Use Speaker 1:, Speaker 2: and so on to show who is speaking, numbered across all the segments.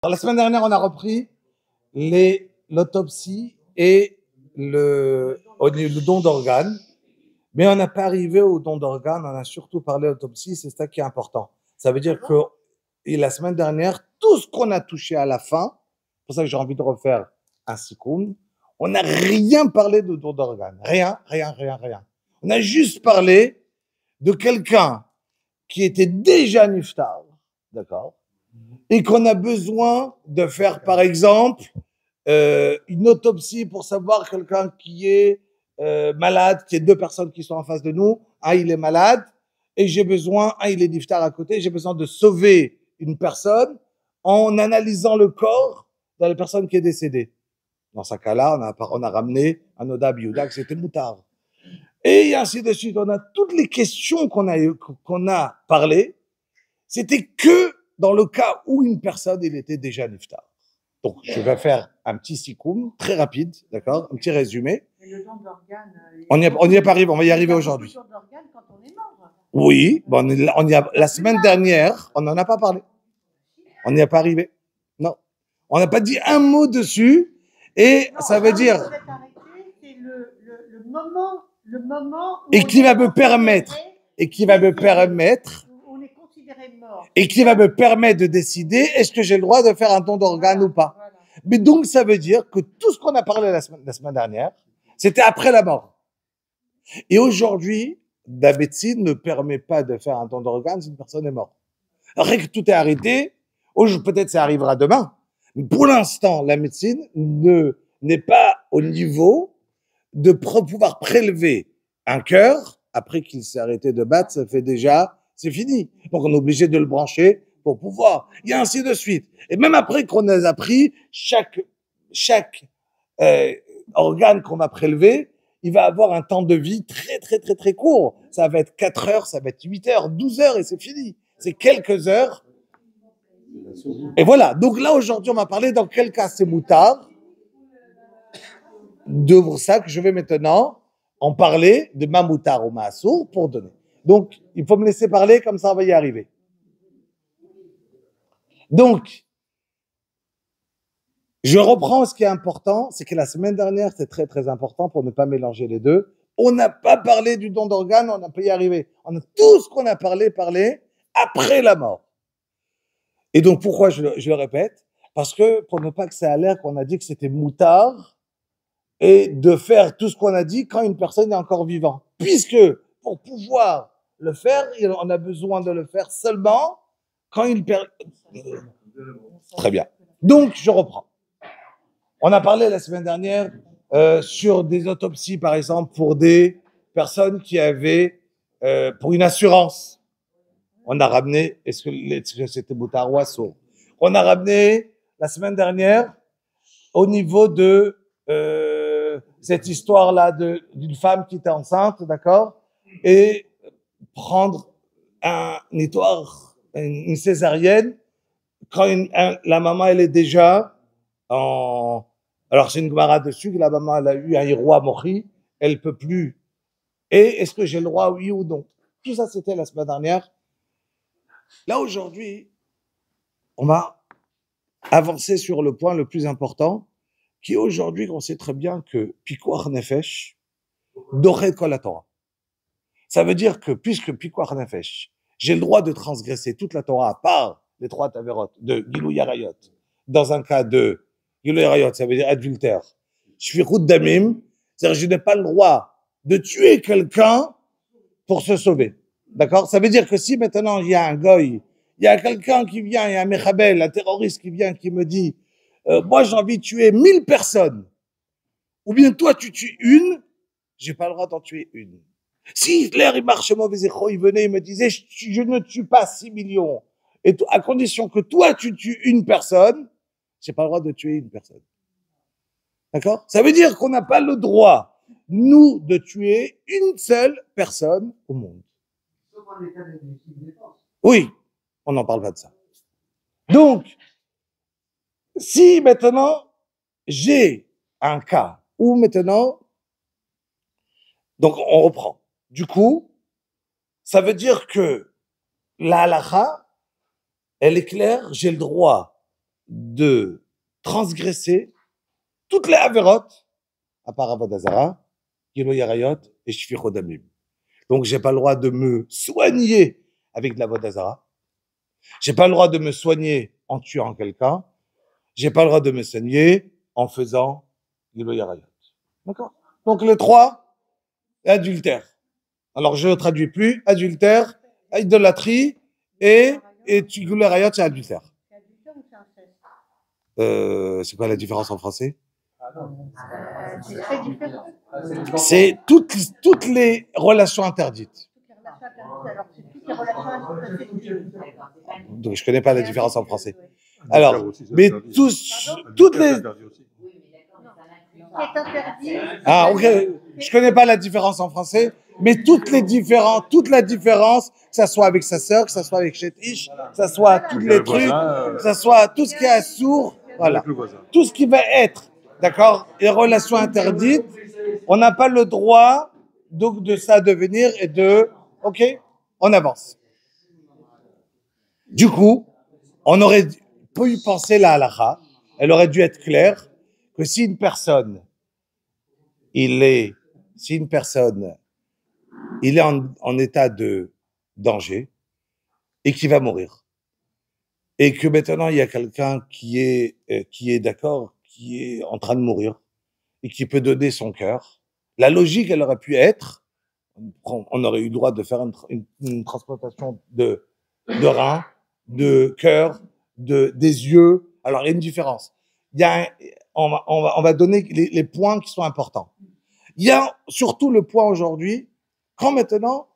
Speaker 1: Alors, la semaine dernière, on a repris l'autopsie et le don d'organes, mais on n'a pas arrivé au don d'organes, on a surtout parlé d'autopsie, c'est ça qui est important. Ça veut dire que la semaine dernière, tout ce qu'on a touché à la fin, c'est pour ça que j'ai envie de refaire un sikoum, on n'a rien parlé de don d'organes. Rien. On a juste parlé de quelqu'un qui était déjà niftar, d'accord, et qu'on a besoin de faire, par exemple, une autopsie pour savoir quelqu'un qui est malade, qui est deux personnes qui sont en face de nous, un il est malade, et j'ai besoin, un il est niftar à côté, j'ai besoin de sauver une personne en analysant le corps de la personne qui est décédée. Dans ce cas-là, on a ramené un Oda Biouda, que c'était moutard. Et ainsi de suite. On a toutes les questions qu'on a parlé. C'était que dans le cas où une personne, il était déjà niftar. Donc, je vais faire un petit sikoum, très rapide, d'accord, un petit résumé.
Speaker 2: Mais le don d'organes,
Speaker 1: on y est pas arrivé, on va y arriver aujourd'hui.
Speaker 2: Le don d'organes quand on est mort.
Speaker 1: Oui, bon, la semaine dernière, on n'en a pas parlé. On n'y est pas arrivé. Non. On n'a pas dit un mot dessus, et non, ça veut dire.
Speaker 2: C'est le moment où
Speaker 1: et qui va me permettre, et qui va me permettre,
Speaker 2: on est considéré mort.
Speaker 1: Et qui va me permettre de décider est-ce que j'ai le droit de faire un don d'organe ou pas. Voilà. Mais donc, ça veut dire que tout ce qu'on a parlé la semaine dernière, c'était après la mort. Et aujourd'hui, la médecine ne permet pas de faire un don d'organe si une personne est morte. Après que tout est arrêté, peut-être ça arrivera demain. Mais pour l'instant, la médecine n'est pas au niveau de pouvoir prélever un cœur après qu'il s'est arrêté de battre, ça fait déjà, c'est fini. Donc on est obligé de le brancher pour pouvoir. Et ainsi de suite. Et même après qu'on a pris chaque organe qu'on va prélever, il va avoir un temps de vie très court. Ça va être 4 heures, ça va être 8 heures, 12 heures et c'est fini. C'est quelques heures. Et voilà. Donc là, aujourd'hui, on va parler dans quel cas c'est moutard. De pour ça que je vais maintenant en parler de ma moutard ou ma assour pour donner. Donc, il faut me laisser parler, comme ça on va y arriver. Donc, je reprends ce qui est important, c'est que la semaine dernière, c'est très important pour ne pas mélanger les deux. On n'a pas parlé du don d'organes, on n'a pas y arrivé. On a tout ce qu'on a parlé après la mort. Et donc, pourquoi je le répète? Parce que, pour ne pas que ça ait l'air qu'on a dit que c'était moutard, et de faire tout ce qu'on a dit quand une personne est encore vivante. Puisque, pour pouvoir le faire, on a besoin de le faire seulement quand une personne... Très bien. Donc, je reprends. On a parlé la semaine dernière sur des autopsies, par exemple, pour des personnes qui avaient, pour une assurance. On a ramené, est-ce que c'était moutard ou assour? On a ramené, la semaine dernière, au niveau de cette histoire-là d'une femme qui était enceinte, d'accord, et prendre une césarienne, quand la maman, elle est déjà en... Alors, c'est une gemara dessus, que la maman, elle a eu un roi mori, elle peut plus. Et est-ce que j'ai le droit, oui ou non? Tout ça, c'était la semaine dernière. Là, aujourd'hui, on va avancer sur le point le plus important, qui aujourd'hui, on sait très bien que Pikuach Nefesh, Dochet Kol HaTorah. Ça veut dire que, puisque Pikuach Nefesh, j'ai le droit de transgresser toute la Torah par les 3 taverot de Gilou Yarayot. Dans un cas de Gilou Yarayot, ça veut dire adultère. Shfichut Damim, c'est-à-dire que je n'ai pas le droit de tuer quelqu'un pour se sauver. D'accord? Ça veut dire que si maintenant il y a un goy, il y a quelqu'un qui vient, il y a un mechabel, un terroriste qui vient, qui me dit moi j'ai envie de tuer 1000 personnes, ou bien toi tu tues une, j'ai pas le droit d'en tuer une. Si Hitler il marche mauvais écho, il venait, il me disait je ne tue pas 6 millions, et à condition que toi tu tues une personne, j'ai pas le droit de tuer une personne. D'accord? Ça veut dire qu'on n'a pas le droit, nous, de tuer une seule personne au monde. Oui, on n'en parle pas de ça. Donc, si maintenant, j'ai un cas où maintenant, donc on reprend. Du coup, ça veut dire que la halakha, elle est claire, j'ai le droit de transgresser toutes les avérotes, à part Avodah Zarah, Gilo Yarayot et Shfichot Damim. Donc, j'ai pas le droit de me soigner avec de l'Avodah Zarah. J'ai pas le droit de me soigner en tuant quelqu'un. J'ai pas le droit de me soigner en faisant Gilo Yarayot. D'accord? Donc, les trois, adultère. Alors, je ne traduis plus. Adultère, idolâtrie et Gilo Yarayot, c'est adultère.
Speaker 2: C'est adultère ou c'est inceste?
Speaker 1: C'est quoi la différence en français?
Speaker 2: C'est très différent.
Speaker 1: C'est toutes les relations interdites.
Speaker 2: Toutes les relations interdites, alors c'est toutes les relations affectives.
Speaker 1: Donc, je connais pas la différence en français. Alors, mais toutes les...
Speaker 2: Ce qui est interdit.
Speaker 1: Ah, ok. Je connais pas la différence en français, mais toute la différence, que ça soit avec sa sœur, que ça soit avec Chetish, que ça soit tous les trucs, que ça soit tout ce qui est sourd, voilà. Tout ce qui va être, d'accord, les relations interdites, on n'a pas le droit donc de ça devenir et de, ok, on avance. Du coup, on aurait pu penser la halakha, elle aurait dû être claire que si une personne, il est en état de danger et qui va mourir, et que maintenant il y a quelqu'un qui est d'accord, qui est en train de mourir et qui peut donner son cœur, la logique, elle aurait pu être, on aurait eu le droit de faire une transplantation de rein, de cœur, des yeux. Alors, il y a une différence. On va donner les points qui sont importants. Il y a surtout le point aujourd'hui, quand maintenant,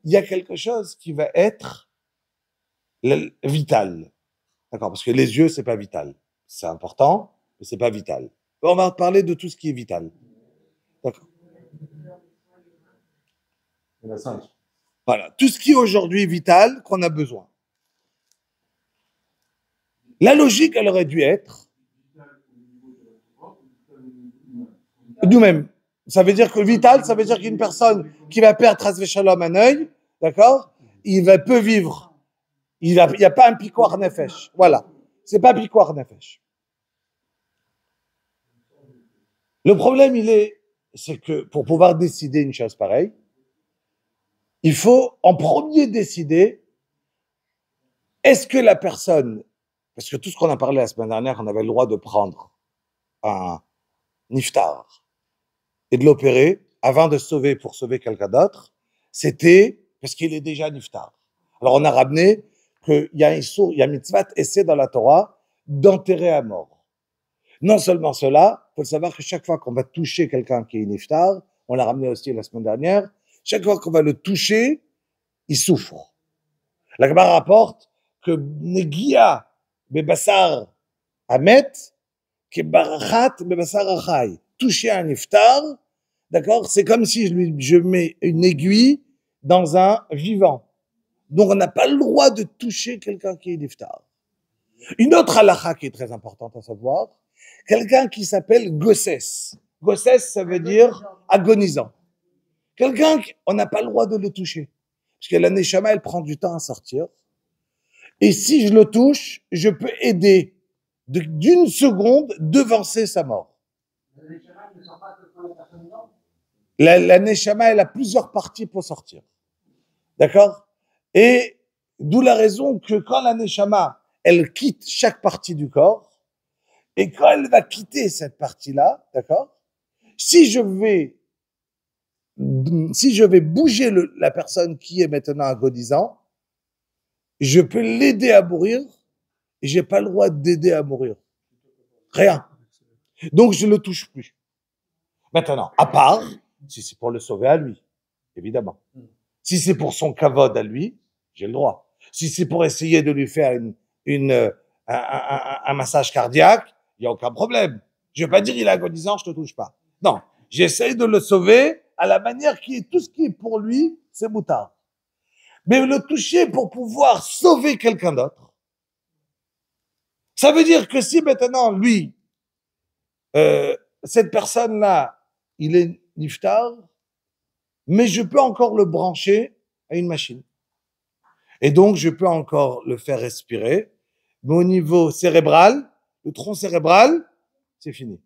Speaker 1: il y a quelque chose qui va être vital. D'accord? Parce que les yeux, c'est pas vital. C'est important, mais c'est pas vital. On va parler de tout ce qui est vital. D'accord? Voilà. Tout ce qui est aujourd'hui vital, qu'on a besoin. La logique, elle aurait dû être nous-mêmes. Ça veut dire que vital, ça veut dire qu'une personne qui va perdre Chas v'Shalom un œil, d'accord, peut vivre. Il n'y a pas un piquoir nefesh. Voilà. C'est pas piquoir nefesh. Le problème, c'est que pour pouvoir décider une chose pareille, il faut en premier décider, est-ce que la personne, parce que tout ce qu'on a parlé la semaine dernière, on avait le droit de prendre un niftar et de l'opérer avant de sauver pour sauver quelqu'un d'autre, c'était parce qu'il est déjà niftar. Alors on a ramené qu'il y a mitzvah essai dans la Torah d'enterrer à mort. Non seulement cela, il faut savoir que chaque fois qu'on va toucher quelqu'un qui est niftar, on l'a ramené aussi la semaine dernière, chaque fois qu'on va le toucher, il souffre. La Gemara rapporte que Negia bebassar amet, que barachat bebassar achai. Toucher un niftar, d'accord, c'est comme si je mets une aiguille dans un vivant. Donc on n'a pas le droit de toucher quelqu'un qui est niftar. Une autre halakha qui est très importante à savoir, quelqu'un qui s'appelle Gossès. Gossès, ça veut dire agonisant. Quelqu'un, on n'a pas le droit de le toucher. Parce que la neshama, elle prend du temps à sortir. Et si je le touche, je peux aider d'une seconde devancer sa mort. La neshama, elle a plusieurs parties pour sortir. D'accord? Et d'où la raison que quand la neshama, elle quitte chaque partie du corps, et quand elle va quitter cette partie-là, d'accord? Si je vais bouger la personne qui est maintenant agonisant, je peux l'aider à mourir et j'ai pas le droit d'aider à mourir. Rien. Donc je le touche plus. Maintenant, à part si c'est pour le sauver à lui, évidemment. Si c'est pour son kavod à lui, j'ai le droit. Si c'est pour essayer de lui faire un massage cardiaque, il n'y a aucun problème. Je vais pas dire il est agonisant, je te touche pas. Non, j'essaye de le sauver à la manière qui est tout ce qui est pour lui, c'est moutard. Mais le toucher pour pouvoir sauver quelqu'un d'autre, ça veut dire que si maintenant lui, cette personne-là, il est niftar, mais je peux encore le brancher à une machine. Et donc, je peux encore le faire respirer Mais au niveau cérébral, le tronc cérébral, c'est fini.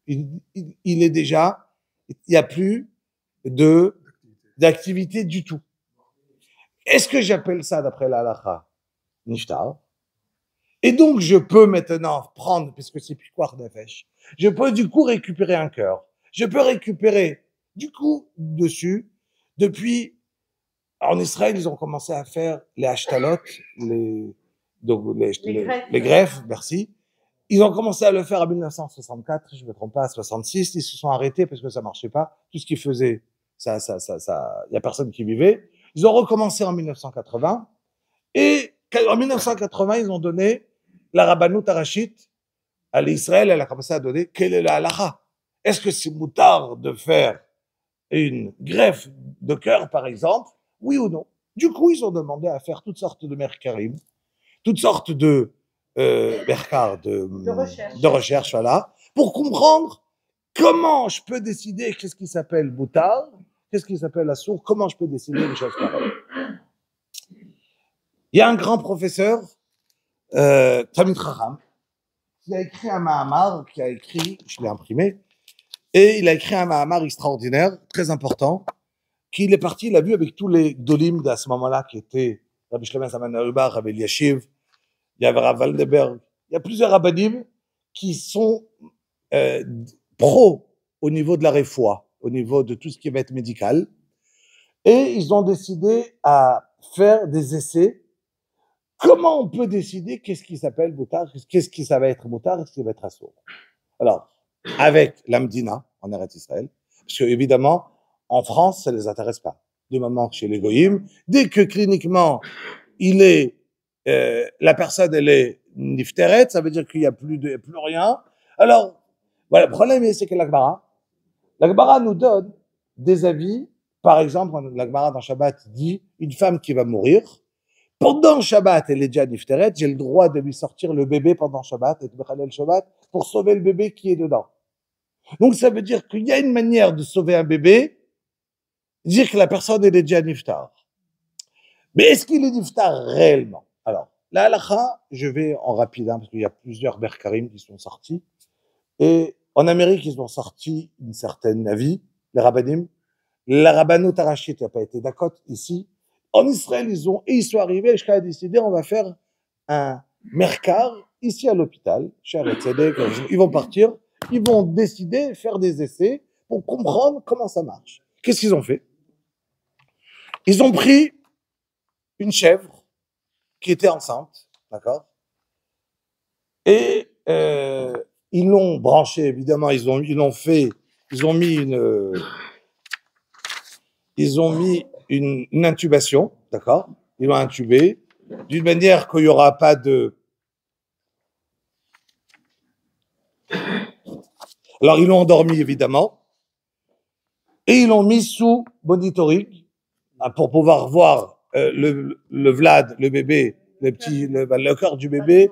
Speaker 1: Il est déjà, il n'y a plus d'activité du tout. Est-ce que j'appelle ça, d'après la halakha, niftar? Et donc, je peux maintenant prendre, puisque c'est pikuach nefesh, je peux du coup récupérer un cœur. Je peux récupérer, du coup, dessus, depuis, en Israël, ils ont commencé à faire les hashtalot, les greffes, merci. Ils ont commencé à le faire en 1964, je ne me trompe pas, 66. Ils se sont arrêtés parce que ça marchait pas. Tout ce qu'ils faisaient, il y a personne qui vivait. Ils ont recommencé en 1980. Et en 1980, ils ont donné la Rabbanout Arachit à l'Israël. Elle a commencé à donner quelle est la halakha. Est-ce que c'est moutard de faire une greffe de cœur, par exemple? Oui ou non? Du coup, ils ont demandé à faire toutes sortes de merkarim, toutes sortes de de recherche, voilà, pour comprendre comment je peux décider qu'est-ce qui s'appelle moutard, qu'est-ce qui s'appelle assour, comment je peux décider des choses pareilles. Il y a un grand professeur, Tamid Chacham, qui a écrit un Mahamar, je l'ai imprimé, et il a écrit un Mahamar extraordinaire, très important, qu'il est parti, il a vu avec tous les Gdolim à ce moment-là, qui étaient Rabbi Shlomo Zalman Auerbach, Rabbi Eliashiv, il y avait Rav Waldenberg, il y a plusieurs rabbinim qui sont pro au niveau de la réfoua, au niveau de tout ce qui va être médical, et ils ont décidé à faire des essais. Comment on peut décider qu'est-ce qui s'appelle moutard, qu'est-ce qui ça va être moutard, qu'est-ce qui va être assour? Alors, avec l'Amdina, en Eretz Israël, parce que évidemment, en France, ça les intéresse pas. Du moment que chez les Goïm, dès que cliniquement, la personne, elle est nifteret, ça veut dire qu'il n'y a plus rien. Alors, voilà, le problème, c'est que l'Agmara nous donne des avis. Par exemple, l'Agmara dans Shabbat dit, une femme qui va mourir, pendant Shabbat, elle est déjà nifteret, j'ai le droit de lui sortir le bébé pendant Shabbat, et le Shabbat, pour sauver le bébé qui est dedans. Donc, ça veut dire qu'il y a une manière de sauver un bébé, dire que la personne, elle est déjà niftar. Mais est-ce qu'il est niftar réellement? Alors, la halakha, je vais en rapide, parce qu'il y a plusieurs berkarim qui sont sortis. Et en Amérique, ils ont sorti une certaine avis, les rabbanim. La Rabbanout Arachit n'a pas été d'accord ici. En Israël, ils sont arrivés jusqu'à décider, on va faire un merkar ici à l'hôpital, chez Tzedek. Ils vont partir, ils vont décider, faire des essais pour comprendre comment ça marche. Qu'est-ce qu'ils ont fait? Ils ont pris une chèvre qui était enceinte, d'accord? Et ils l'ont branchée, évidemment, ils ont mis une intubation, d'accord? Ils l'ont intubée d'une manière qu'il n'y aura pas de... Alors, ils l'ont endormi, évidemment, et ils l'ont mis sous monitoring pour pouvoir voir le Vlad, le bébé, le cœur du bébé,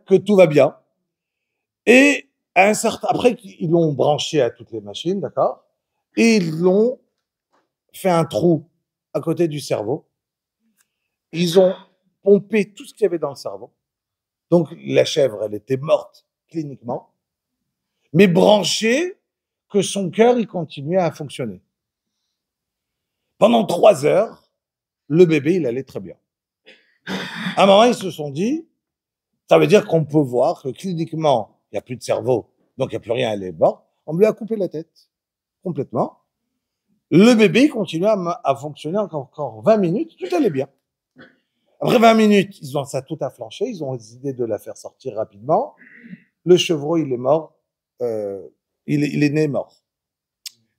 Speaker 1: que tout va bien. Et après, ils l'ont branché à toutes les machines, d'accord? Et ils l'ont fait un trou à côté du cerveau. Ils ont pompé tout ce qu'il y avait dans le cerveau. Donc, la chèvre, elle était morte cliniquement, mais branchée que son cœur, il continuait à fonctionner. Pendant 3 heures, le bébé, il allait très bien. À un moment, ils se sont dit, ça veut dire qu'on peut voir que cliniquement, il n'y a plus de cerveau, donc il n'y a plus rien, elle est morte. On lui a coupé la tête, complètement. Le bébé continuait à fonctionner encore 20 minutes, tout allait bien. Après 20 minutes, ça a tout a flanché, ils ont décidé de la faire sortir rapidement. Le chevreau, il est mort, il est né mort.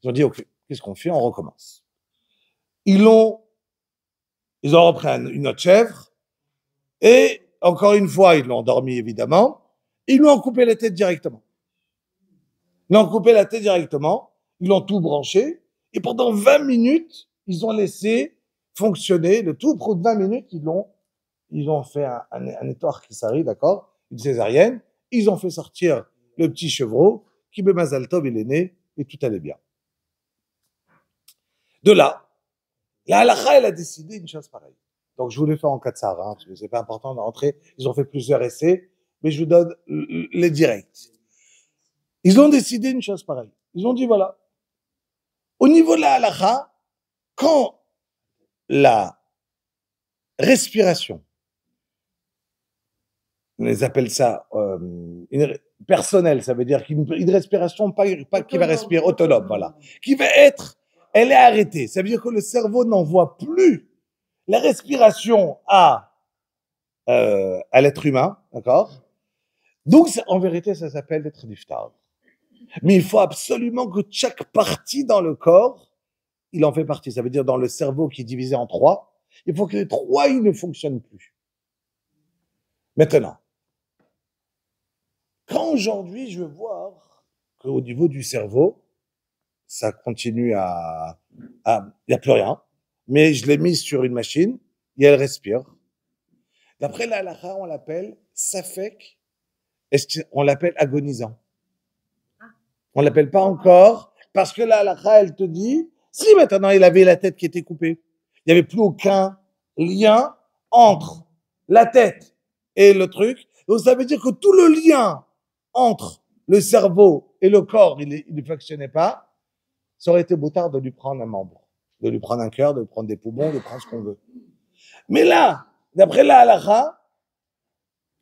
Speaker 1: Ils ont dit, ok, qu'est-ce qu'on fait? On recommence. Ils ont repris une autre chèvre, et encore une fois, ils l'ont endormi, évidemment. Ils lui ont coupé la tête directement. Ils l'ont coupé la tête directement, ils l'ont tout branché, et pendant 20 minutes, ils ont laissé fonctionner, le tout pour 20 minutes, ils ont fait un étort qui s'arrive, d'accord, une césarienne, ils ont fait sortir le petit chevreau, qui Mazal Tov, il est né, et tout allait bien. De là, la halakha, elle a décidé une chose pareille. Donc, je vous le fais en katsar, hein, parce que c'est pas important d'entrer. Ils ont fait plusieurs essais, mais je vous donne les directs. Ils ont décidé une chose pareille. Ils ont dit, voilà, au niveau de la halakha, quand la respiration, on les appelle ça personnelle, ça veut dire une respiration pas qui va respirer autonome, voilà, qui va être, elle est arrêtée. Ça veut dire que le cerveau n'envoie plus la respiration à l'être humain, d'accord? Donc, en vérité, ça s'appelle d'être niftar. Mais il faut absolument que chaque partie dans le corps, il en fait partie. Ça veut dire dans le cerveau qui est divisé en trois, il faut que les trois, ils ne fonctionnent plus. Maintenant, quand aujourd'hui je veux voir qu'au niveau du cerveau, ça continue il n'y a plus rien, mais je l'ai mise sur une machine et elle respire. D'après la halakha, on l'appelle safek, on l'appelle agonisant. On l'appelle pas encore parce que la halakha, elle te dit, si maintenant il avait la tête qui était coupée, il n'y avait plus aucun lien entre la tête et le truc. Donc ça veut dire que tout le lien entre le cerveau et le corps, il ne fonctionnait pas. Ça aurait été beau tard de lui prendre un membre, de lui prendre un cœur, de lui prendre des poumons, de prendre ce qu'on veut. Mais là, d'après la halakha,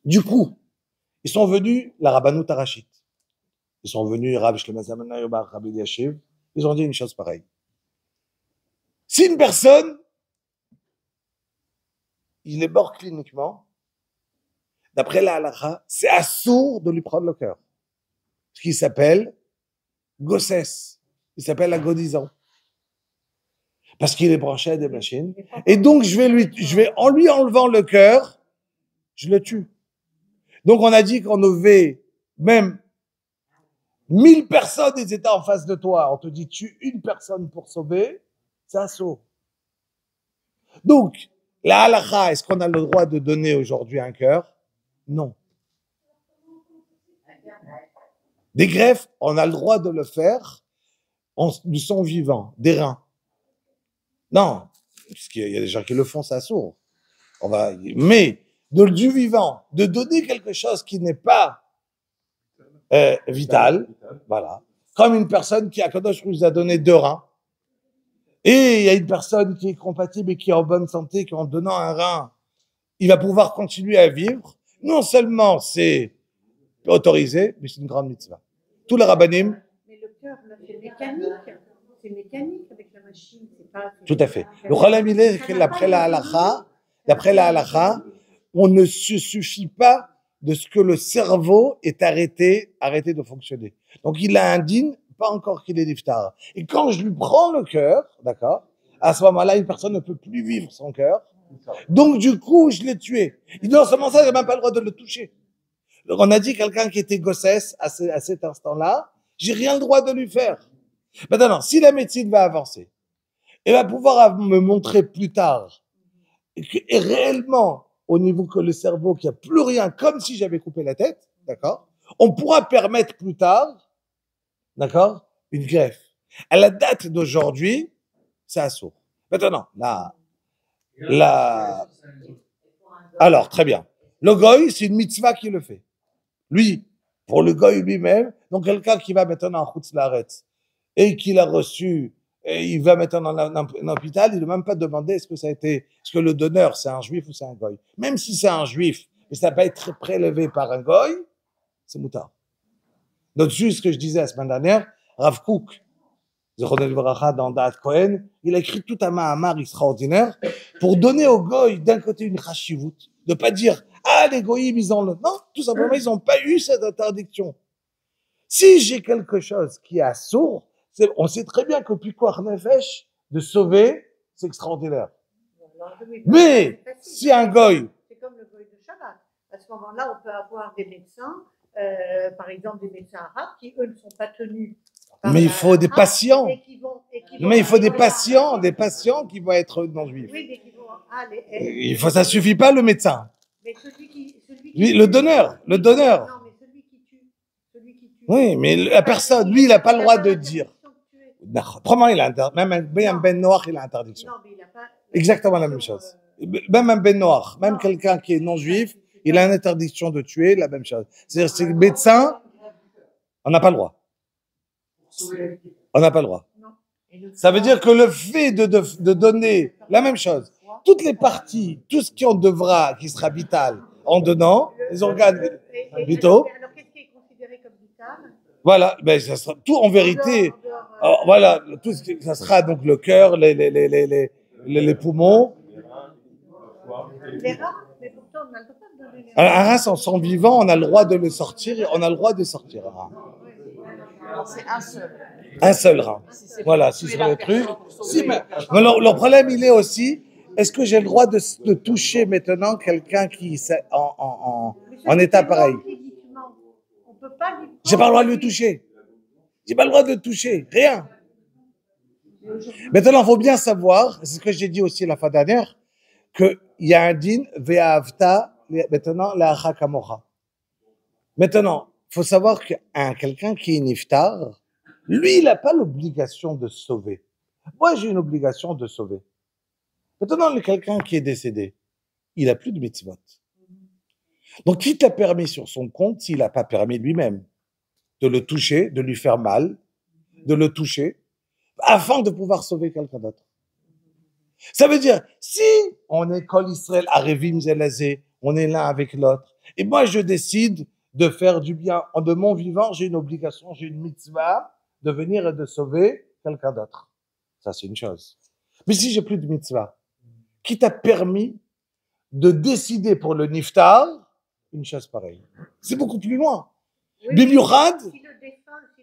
Speaker 1: du coup, ils sont venus, la Rabbanout Harashit, ils sont venus, Rav Shlomo Zalman Auerbach, Rabbi Eliashiv, ils ont dit une chose pareille. Si une personne, il est mort cliniquement, d'après la halakha, c'est assourd de lui prendre le cœur. Ce qui s'appelle gossesse. Il s'appelle agonisant. Parce qu'il est branché à des machines. Et donc, en lui enlevant le cœur, je le tue. Donc, on a dit qu'on avait même 1000 personnes, ils étaient en face de toi. On te dit, tue une personne pour sauver, c'est assaut. Donc, la halakha, est-ce qu'on a le droit de donner aujourd'hui un cœur? Non. Des greffes, on a le droit de le faire de son vivant, des reins. Non, parce qu'il y a des gens qui le font, ça sourd. Mais du vivant, de donner quelque chose qui n'est pas vital, voilà. Comme une personne qui, à Kadosh, nous a donné 2 reins, et il y a une personne qui est compatible et qui est en bonne santé, qui en donnant un rein, il va pouvoir continuer à vivre. Non seulement c'est autorisé, mais c'est une grande mitzvah. Tous les rabbanim.
Speaker 2: Mais le cœur, c'est mécanique. C'est mécanique avec la machine.
Speaker 1: Tout à fait. Le problème, il est que d'après la halakha, on ne se suffit pas de ce que le cerveau est arrêté de fonctionner. Donc, il a un din, pas encore qu'il est niftar. Et quand je lui prends le cœur, d'accord, à ce moment-là, une personne ne peut plus vivre son cœur. Donc, du coup, je l'ai tué. Non seulement ça, j'ai même pas le droit de le toucher. Donc, on a dit quelqu'un qui était gossesse à cet instant-là, j'ai rien le droit de lui faire. Maintenant, si la médecine va avancer, elle va pouvoir me montrer plus tard, et réellement, au niveau que le cerveau, qu'il n'y a plus rien, comme si j'avais coupé la tête, d'accord, on pourra permettre plus tard, d'accord, une greffe. À la date d'aujourd'hui, c'est assaut. Maintenant, alors, très bien. Le goy, c'est une mitzvah qui le fait. Lui, pour le goy lui-même, donc quelqu'un qui va maintenant en Chutz Laaretz et qu'il a reçu, et il va maintenant dans un hôpital, il ne va même pas demander est-ce que le donneur c'est un juif ou c'est un goy. Même si c'est un juif, mais ça n'a pas été prélevé par un goy, c'est moutard. Donc, juste ce que je disais la semaine dernière, Rav Kook, dans Da'at Kohen, il a écrit tout un mahamar extraordinaire pour donner aux goy d'un côté une chashivut, de pas dire ah les goyim ils ont le non, tout simplement ils n'ont pas eu cette interdiction. Si j'ai quelque chose qui est assourd, on sait très bien que Pikuach Nefesh de sauver, c'est extraordinaire. Mais si un goy,
Speaker 2: c'est comme le goy de Shabbat. À ce moment-là, on peut avoir des médecins, par exemple des médecins arabes, qui eux ne sont pas tenus.
Speaker 1: Mais il faut des patients. Mais il faut des patients qui vont être non-juifs.
Speaker 2: Oui, mais qui vont.
Speaker 1: Ça suffit pas le médecin.
Speaker 2: Mais
Speaker 1: le donneur.
Speaker 2: Non, mais celui qui tue.
Speaker 1: Oui, mais la personne, lui, il n'a pas le droit de dire. Probablement, il a même Ben Noach, il a interdiction.
Speaker 2: Non, mais il n'a pas.
Speaker 1: Exactement la même chose. Même un ben noir, même quelqu'un qui est non-juif, il a une interdiction de tuer, la même chose. C'est-à-dire, c'est le médecin, on n'a pas le droit. On n'a pas le droit. Ça veut dire que le fait de donner la même chose, toutes les parties, tout ce qu'on devra, qui sera vital, en donnant, les organes vitaux,
Speaker 2: Alors, qu'est-ce qui est considéré comme vital?
Speaker 1: voilà, ben, ça sera tout en vérité. Voilà, tout ce qui, ça sera donc le cœur, les poumons.
Speaker 2: Les rats, mais pourtant on a le droit de donner les
Speaker 1: Alors,
Speaker 2: rats.
Speaker 1: un rat sans son vivant, on a le droit de le sortir, on a le droit de sortir un rat.
Speaker 3: Alors, c'est un seul.
Speaker 1: Un seul rat. Voilà, si c'est le truc. Si, mais leur problème, il est aussi, est-ce que j'ai le droit de toucher maintenant quelqu'un qui est en état pareil?
Speaker 2: On peut pas lui
Speaker 1: J'ai pas le droit de le toucher. J'ai pas le droit de le toucher. Rien. Maintenant, il faut bien savoir, c'est ce que j'ai dit aussi la fois dernière, qu'il y a un din, ve'avta, maintenant, la hakamocha. Maintenant, il faut savoir qu'un quelqu'un qui est niftar, lui, il n'a pas l'obligation de sauver. Moi, j'ai une obligation de sauver. Maintenant, quelqu'un qui est décédé, il n'a plus de mitzvot. Donc, qui t'a permis sur son compte s'il n'a pas permis lui-même de le toucher, de lui faire mal, de le toucher, afin de pouvoir sauver quelqu'un d'autre? Ça veut dire, si on est Kol Israël, Arevim Zelazé, on est l'un avec l'autre, et moi je décide de faire du bien, de mon vivant, j'ai une obligation, j'ai une mitzvah de venir et de sauver quelqu'un d'autre. Ça, c'est une chose. Mais si j'ai plus de mitzvah, qui t'a permis de décider pour le niftar une chose pareille? C'est beaucoup plus loin.
Speaker 2: Oui,
Speaker 1: Bibliorad,
Speaker 2: si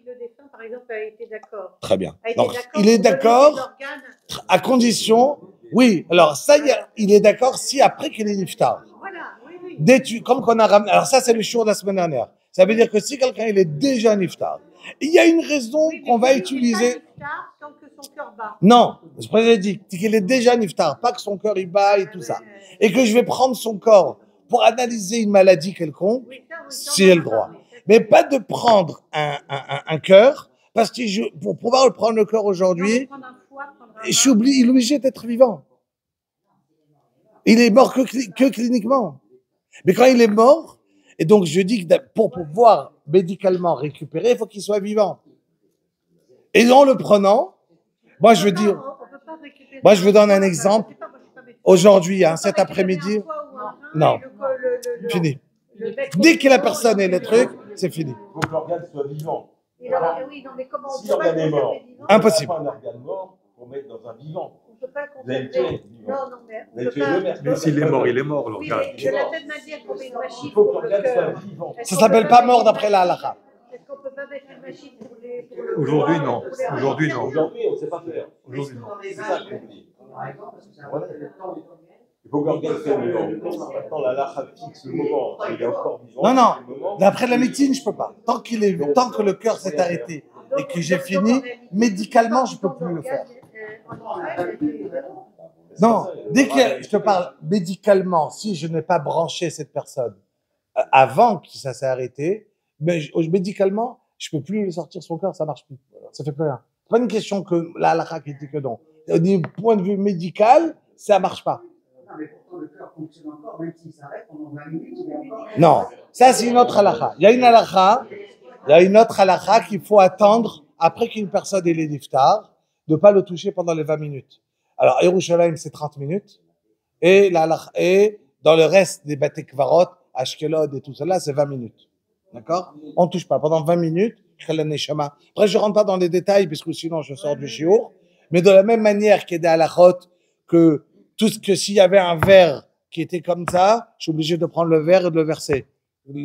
Speaker 2: le défunt, par exemple, a été d'accord.
Speaker 1: très bien.
Speaker 2: A été
Speaker 1: Donc,
Speaker 2: d'accord
Speaker 1: il est
Speaker 2: pour donner
Speaker 1: d'accord
Speaker 2: des organes.
Speaker 1: à condition, oui, alors ça, il est d'accord si après qu'il est niftar.
Speaker 2: Voilà, oui, oui.
Speaker 1: Comme qu'on a ramené, alors ça c'est le show de la semaine dernière. Ça veut dire que si quelqu'un il est déjà niftar, il y a une raison
Speaker 2: Oui, mais
Speaker 1: qu'on va
Speaker 2: il est
Speaker 1: utiliser.
Speaker 2: pas niftar tant que son cœur bat.
Speaker 1: Non, je précise dit qu'il est déjà niftar, pas que son cœur il bat et tout ça, et que je vais prendre son corps pour analyser une maladie quelconque,
Speaker 2: Oui, ça, oui, ça,
Speaker 1: si
Speaker 2: on
Speaker 1: j'ai
Speaker 2: en
Speaker 1: le
Speaker 2: a
Speaker 1: droit.
Speaker 2: parlé.
Speaker 1: Mais pas de prendre un cœur, parce que pour pouvoir le prendre le cœur
Speaker 2: Non, mais
Speaker 1: aujourd'hui,
Speaker 2: prendre un foie, prendre un
Speaker 1: il est
Speaker 2: rein.
Speaker 1: obligé d'être vivant. Il est mort que cliniquement. Mais quand il est mort, et donc je dis que pour pouvoir médicalement récupérer, il faut qu'il soit vivant. Et en le prenant, moi je veux dire, moi je vous donne un exemple. Aujourd'hui, hein, cet après-midi, non, fini. Dès que la personne est le truc, c'est fini.
Speaker 4: Il faut que l'organe soit vivant.
Speaker 2: Oui, non, mais comment on
Speaker 4: Si
Speaker 2: peut pas
Speaker 4: l'organe est
Speaker 2: le
Speaker 4: mort,
Speaker 2: conserver vivant?
Speaker 1: Impossible.
Speaker 4: On ne peut pas un organe mort pour mettre dans un vivant.
Speaker 2: On peut pas le
Speaker 4: Vous avez
Speaker 2: conserver.
Speaker 4: tué le vivant.
Speaker 2: Non, non, mais
Speaker 4: Vous
Speaker 2: on
Speaker 4: avez
Speaker 2: peut
Speaker 4: tué
Speaker 2: pas.
Speaker 4: le maire.
Speaker 5: Mais s'il est mort, il est mort,
Speaker 2: Oui,
Speaker 5: l'organe.
Speaker 2: mais de la même manière qu'on met une machine
Speaker 4: Il faut que
Speaker 2: pour le
Speaker 4: l'organe soit
Speaker 2: cœur.
Speaker 4: vivant.
Speaker 1: Ça s'appelle pas mort d'après la halakha.
Speaker 2: Est-ce qu'on peut pas mettre une machine pour le
Speaker 5: Aujourd'hui,
Speaker 2: foie,
Speaker 5: non.
Speaker 2: pour les reins?
Speaker 5: Aujourd'hui, non.
Speaker 4: Aujourd'hui, on ne sait pas faire.
Speaker 5: Aujourd'hui, non.
Speaker 4: C'est ça qu'on dit. Voilà. Il faut que l'organe soit vivant. Maintenant, la lacha fixe le moment où il est encore vivant.
Speaker 1: Non, non.
Speaker 4: le moment-
Speaker 1: D'après la médecine, je peux pas. Tant que le cœur s'est arrêté et que j'ai fini, médicalement, je peux plus le faire. Non, dès que je te parle médicalement, si je n'ai pas branché cette personne avant que ça s'est arrêté, mais médicalement, je peux plus le sortir son corps, ça marche plus. Ça fait plus rien. C'est pas une question que la halakha qui dit que non. Du point de vue médical, ça marche pas.
Speaker 6: Non, mais pourtant, le cœur fonctionne encore, même s'il s'arrête pendant 20 minutes, il est encore.
Speaker 1: Non, ça c'est une autre halakha. Il y a une autre halakha qu'il faut attendre après qu'une personne ait les niftar, de pas le toucher pendant les 20 minutes. Alors, Yerushalayim, c'est 30 minutes. Et dans le reste des Bate Kvarot, Ashkelon et tout cela, c'est 20 minutes. D'accord? On ne touche pas. Pendant 20 minutes, après, je rentre pas dans les détails, puisque sinon je sors du shiur. Mais de la même manière qu'il y a des halachot, que s'il y avait un verre qui était comme ça, je suis obligé de prendre le verre et de le verser.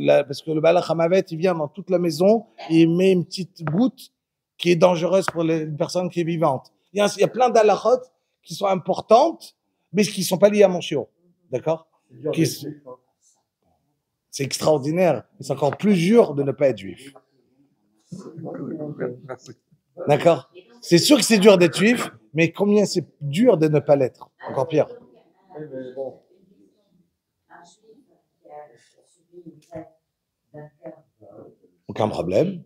Speaker 1: Parce que le Balach Hamavet, il vient dans toute la maison et il met une petite goutte qui est dangereuse pour une personne qui est vivante. Il y a plein d'halachot qui sont importantes, mais qui ne sont pas liées à mon shiur. D'accord? C'est extraordinaire. C'est encore plus dur de ne pas être juif. D'accord? C'est sûr que c'est dur d'être juif, mais combien c'est dur de ne pas l'être? Encore pire. Aucun problème.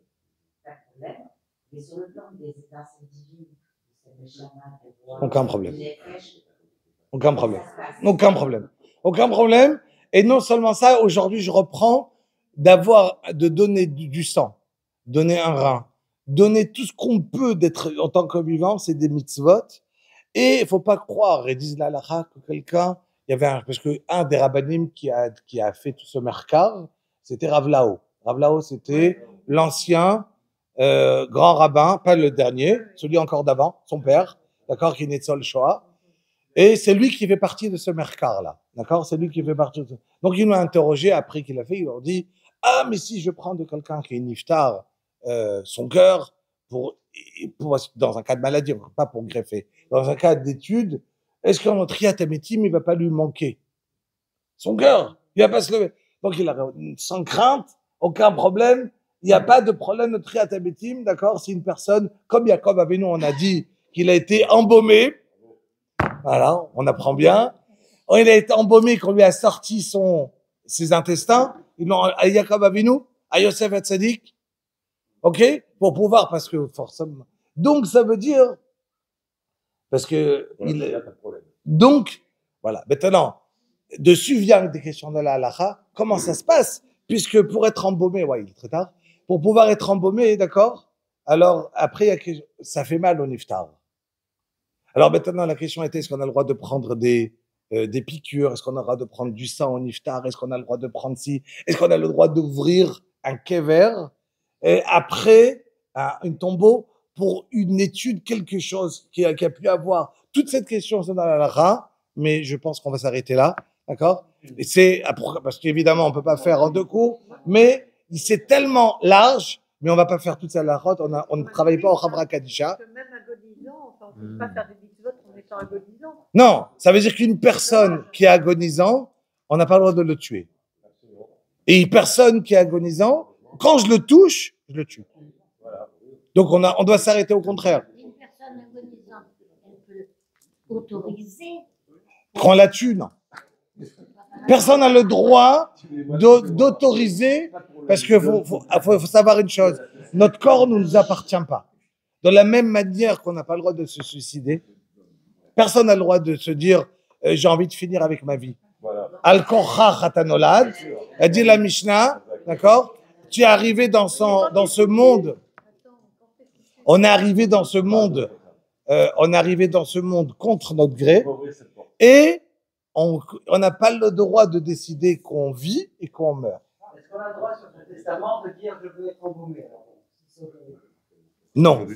Speaker 1: Aucun problème. Aucun problème. Aucun problème. Aucun problème. Et non seulement ça, aujourd'hui, je reprends de donner du sang, donner un rein, donner tout ce qu'on peut d'être en tant que vivant, c'est des mitzvot. Et il faut pas croire, et disent la halakha, que quelqu'un, il y avait parce que un des rabbanim qui a fait tout ce merkar, c'était Rav Lao. Rav Lao, c'était l'ancien, grand rabbin, pas le dernier, celui encore d'avant, son père, d'accord, qui est né de Sol Shoah. Et c'est lui qui fait partie de ce merkar-là. D'accord? C'est lui qui fait partie de... Donc, il m'a interrogé après qu'il a fait, il leur dit, ah, mais si je prends de quelqu'un qui est niftar, son cœur, dans un cas de maladie, pas pour greffer, dans un cas d'étude, est-ce qu'en triat amétim, il va pas lui manquer? Son cœur, il va pas se lever. Donc, il a, sans crainte, aucun problème, il n'y a pas de problème de triat amétim, d'accord? Si une personne, comme Jacob Avinu, on a dit qu'il a été embaumé, voilà, on apprend bien. Il a été embaumé, qu'on lui a sorti ses intestins. Ils l'ont à Jacob Avinu, à Yosef Hatzadik. OK? Pour pouvoir, parce que forcément. Donc, ça veut dire, parce que, donc, voilà. Maintenant, dessus vient des questions de la halakha. Comment ça se passe? Puisque pour être embaumé, ouais, il est très tard. Pour pouvoir être embaumé, d'accord? Alors, après, ça fait mal au niftar. Alors maintenant, la question était, est-ce qu'on a le droit de prendre des piqûres? Est-ce qu'on a le droit de prendre du sang au niftar? Est-ce qu'on a le droit de prendre ci? Est-ce qu'on a le droit d'ouvrir un kever après une tombeau pour une étude, quelque chose qui a pu avoir? Toute cette question, c'est dans la halakha, mais je pense qu'on va s'arrêter là, d'accord? Et c'est, parce qu'évidemment, on peut pas faire en 2 cours, mais c'est tellement large, mais on va pas faire toute cette halakha, on ne travaille pas au Chavra Kadisha.
Speaker 2: Même agonisant, enfin, on ne peut pas faire des mitzvot en étant agonisant.
Speaker 1: Non, ça veut dire qu'une personne qui est agonisant, on n'a pas le droit de le tuer. Et une personne qui est agonisant, quand je le touche, je le tue. Donc on doit s'arrêter au contraire.
Speaker 5: Une personne agonisante, elle peut autoriser.
Speaker 1: Qu'on la tue, non. Personne n'a le droit d'autoriser, parce que faut savoir une chose, notre corps ne nous appartient pas. De la même manière qu'on n'a pas le droit de se suicider, personne n'a le droit de se dire j'ai envie de finir avec ma vie. Al-Korcha Khatanolad, a dit la Mishnah, d'accord? Tu es arrivé dans ce monde. On est arrivé dans ce monde. On est arrivé dans ce monde contre notre gré. Et on n'a pas le droit de décider qu'on vit et qu'on meurt.
Speaker 6: Est-ce qu'on a le droit sur le testament de dire je veux être embaumé?
Speaker 1: Non.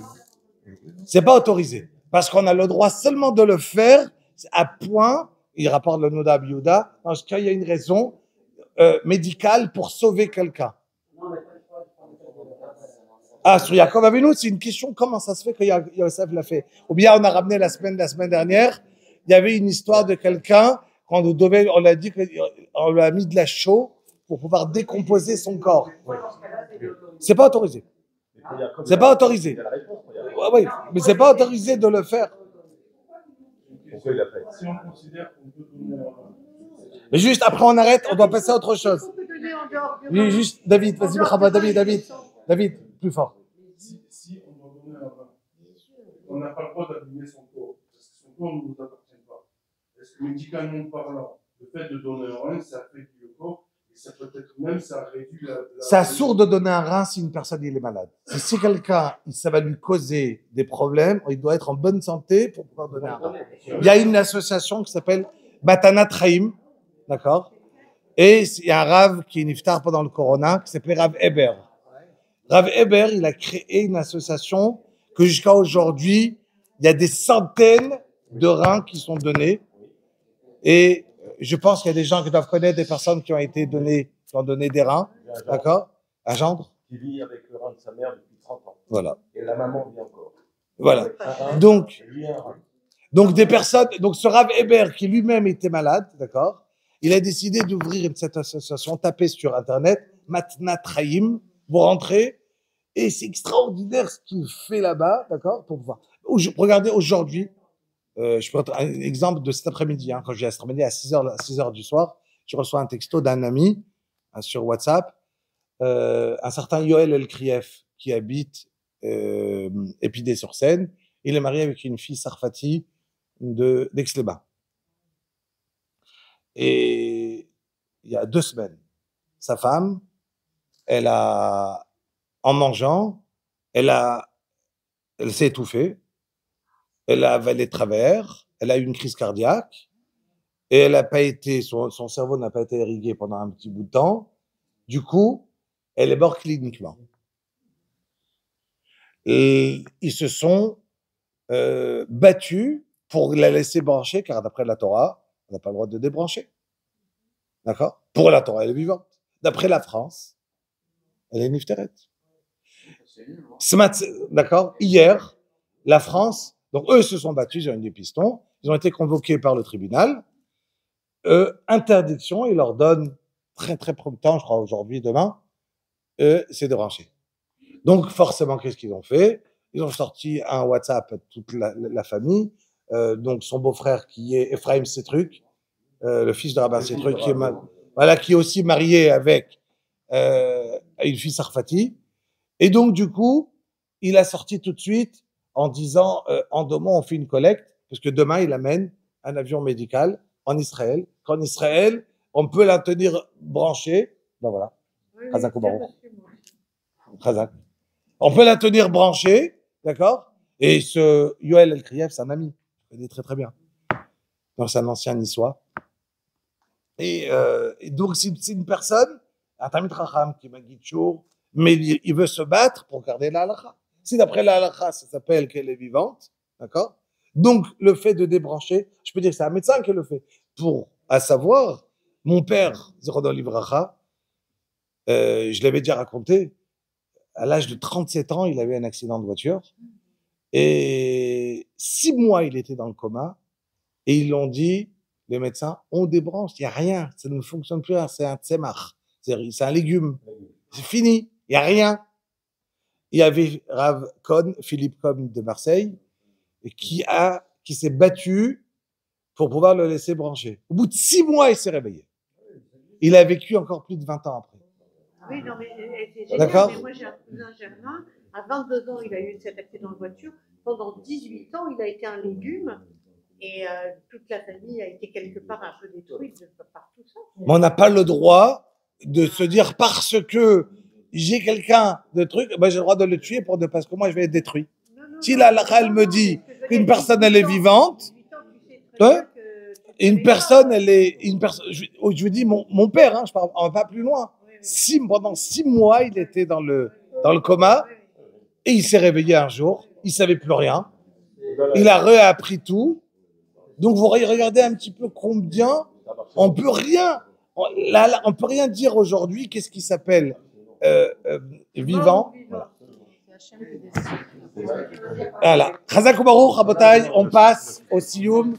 Speaker 1: C'est pas autorisé. Parce qu'on a le droit seulement de le faire à point, il rapporte le Noda Biouda, parce qu'il y a une raison médicale pour sauver quelqu'un. Ah, sur Yaakov Avinu, c'est une question, comment ça se fait que Yosef l'a fait? Ou bien on a ramené la semaine dernière, il y avait une histoire de quelqu'un, on l'a dit qu'on lui a mis de la chaux pour pouvoir décomposer son corps. C'est pas autorisé. C'est pas autorisé. Oui, mais c'est pas autorisé de le faire.
Speaker 4: Pourquoi il a fait?
Speaker 7: Si on considère qu'on peut donner
Speaker 1: Mais juste après on arrête, on doit passer à autre chose.
Speaker 2: On peut donner en dehors du
Speaker 1: Oui, juste David, vas-y, David, plus fort.
Speaker 7: si on doit donner un rein, on n'a pas le droit d'abîmer son corps, parce que son corps ne nous appartient pas. Est-ce que médicalement parlant, le fait de donner un rein, ça réduit le corps, et ça peut-être même, ça réduit la...
Speaker 1: C'est assourd de donner un rein si une personne il est malade. Si quelqu'un, ça va lui causer des problèmes, il doit être en bonne santé pour pouvoir donner un rein. Il y a une association qui s'appelle Matana Traim, d'accord? Et il y a un Rav qui est niftar pendant le Corona, qui s'appelait Rav Eber. Rav Eber, il a créé une association que jusqu'à aujourd'hui, il y a des centaines de reins qui sont donnés. Et je pense qu'il y a des gens qui doivent connaître des personnes qui ont été données, qui ont donné des reins. D'accord? Un gendre?
Speaker 4: Qui vit avec le rein de sa mère depuis 30 ans.
Speaker 1: Voilà.
Speaker 4: Et la maman vit encore.
Speaker 1: Voilà. Donc des personnes, donc ce Rav Eber qui lui-même était malade, d'accord? Il a décidé d'ouvrir cette association, tapez sur Internet, Matna Traim, vous rentrez, et c'est extraordinaire ce qu'il fait là-bas, d'accord? Pour voir. Regardez aujourd'hui, je peux prendre un exemple de cet après-midi, quand j'ai cet après-midi à 6h du soir, je reçois un texto d'un ami sur WhatsApp, un certain Yoel El-Krief qui habite Épidé-sur-Seine. Il est marié avec une fille Sarfati d'Aix-les-Bains. Et il y a 2 semaines, sa femme, en mangeant, elle s'est étouffée, elle a avalé de travers, elle a eu une crise cardiaque, et elle n'a pas été, son cerveau n'a pas été irrigué pendant un petit bout de temps. Du coup, elle est morte cliniquement. Et ils se sont battus pour la laisser brancher, car d'après la Torah, on n'a pas le droit de débrancher. D'accord? Pour la Torah, elle est vivante. D'après la France, elle est nifteret. D'accord? Hier, la France, donc eux se sont battus, ils ont eu des pistons, ils ont été convoqués par le tribunal. Interdiction, ils leur donnent très très peu de temps, je crois aujourd'hui, demain, c'est de brancher. Donc forcément, qu'est-ce qu'ils ont fait? Ils ont sorti un WhatsApp à toute la famille, donc son beau-frère qui est Ephraim Setruk, le fils de Rabbi Setruk, qui est aussi marié avec une fille Sarfati. Et donc, du coup, il a sorti tout de suite en disant, en 2 mois, on fait une collecte, parce que demain, il amène un avion médical en Israël. Qu'en Israël, on peut la tenir branchée. Ben voilà. Chazak ou Baruch. Chazak. On peut la tenir branchée, d'accord? Et ce Yoel El-Kriev, c'est un ami. Je connais très très bien. Donc, c'est un ancien niçois. Et donc, c'est une personne, un Talmid Chacham qui m'a dit toujours, mais il veut se battre pour garder la halakha. Si d'après la halakha, ça s'appelle qu'elle est vivante, d'accord? Donc, le fait de débrancher, je peux dire que c'est un médecin qui le fait. À savoir, mon père, Zerodon Livracha, je l'avais déjà raconté, à l'âge de 37 ans, il a eu un accident de voiture. Et 6 mois, il était dans le coma. Et ils l'ont dit, les médecins, on débranche, il n'y a rien, ça ne fonctionne plus, c'est un tsemach, c'est un légume. C'est fini, il n'y a rien. Il y avait Rav Kohn, Philippe Kohn de Marseille, qui s'est battu pour pouvoir le laisser brancher. Au bout de 6 mois, il s'est réveillé. Il a vécu encore plus de 20 ans après.
Speaker 2: Oui, non, mais c'est génial.
Speaker 1: D'accord.
Speaker 2: Mais moi, j'ai un cousin Germain, à 22 ans, il a eu cet accident de voiture. Pendant 18 ans, il a été un légume. Et toute la famille a été quelque part un peu détruite par tout ça.
Speaker 1: Mais on n'a pas le droit de se dire parce que j'ai quelqu'un de truc, ben j'ai le droit de le tuer parce que moi je vais être détruit. Si la halakha elle me dit qu'une personne elle est vivante, une personne elle est je vous dis mon père, hein, on va pas plus loin. Pendant 6 mois il était dans le coma et il s'est réveillé un jour, il savait plus rien, il a réappris tout. Donc vous regardez un petit peu combien on peut rien dire aujourd'hui. Qu'est-ce qui s'appelle vivant? Voilà. Chazak ou Baruch, Rabotai, on passe au Sioum.